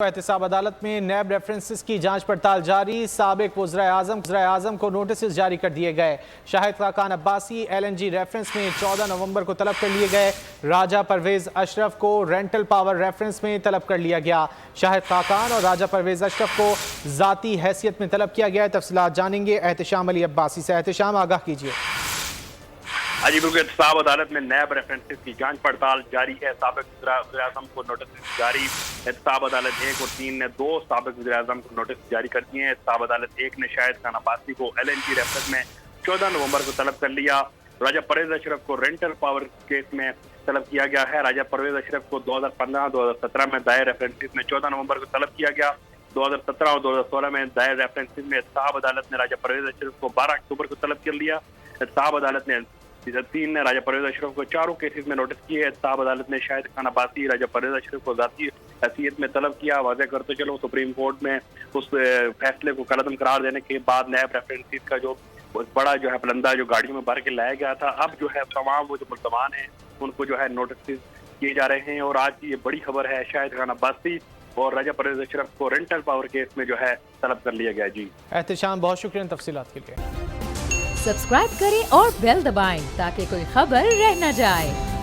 एहतसाब अदालत में नैब रेफरेंसेस की जांच पड़ताल जारी। साबिक वज़ीर-ए-आज़म को नोटिस जारी कर दिए गए। शाहिद खाकान अब्बासी LNG रेफरेंस में 14 नवंबर को तलब कर लिए गए। राजा परवेज अशरफ को रेंटल पावर रेफरेंस में तलब कर लिया गया। शाहिद खाकान और राजा परवेज अशरफ को ज़ाती हैसियत में तलब किया गया है। तफसीलात जानेंगे एहतशाम अली अब्बासी से। एहतशाम, आगाह कीजिए। हाजी बिल्कुल, एहतसाब अदालत में नैब रेफरेंसेस की जांच पड़ताल जारी है। साबिक वज़ीर-ए-आज़म को नोटिस जारी। एहतसाब अदालत 1 और 3 ने 2 साबिक वज़ीर-ए-आज़म को नोटिस जारी कर दिए हैं। एहतसाब अदालत 1 ने शाहिद खान अब्बासी को LNG रेफरेंस में 14 नवंबर को तलब कर लिया। राजा परवेज अशरफ को रेंटल पावर केस में तलब किया गया है। राजा परवेज अशरफ को 2015-2017 में दायर रेफरेंसेस में 14 नवंबर को तलब किया गया। 2017 और 2016 में दायर रेफरेंसेस में एहतसाब अदालत ने राजा परवेज अशरफ को 12 अक्टूबर को तलब कर लिया। एहतसाब अदालत ने 3 ने राजा परवेज अशरफ को चारों केसेस में नोटिस किए। एहतसाब अदालत ने शाहिद खान अब्बासी, राजा परवेज अशरफ को ज़ाती हैसियत में तलब किया। वाज़ेह करते चलो, सुप्रीम कोर्ट में उस फैसले को कलअदम करार देने के बाद नैब रेफरेंसेस का जो बड़ा जो है पलंदा जो गाड़ियों में भर के लाया गया था, अब जो है तमाम वो जो मुल्ज़मान हैं उनको जो है नोटिस किए जा रहे हैं। और आज की ये बड़ी खबर है, शाहिद खान अब्बासी और राजा परवेज अशरफ को रेंटल पावर केस में जो है तलब कर लिया गया। जी एहतशाम, बहुत शुक्रिया तफसीलात के लिए। सब्सक्राइब करें और बेल दबाएं ताकि कोई खबर रह न जाए।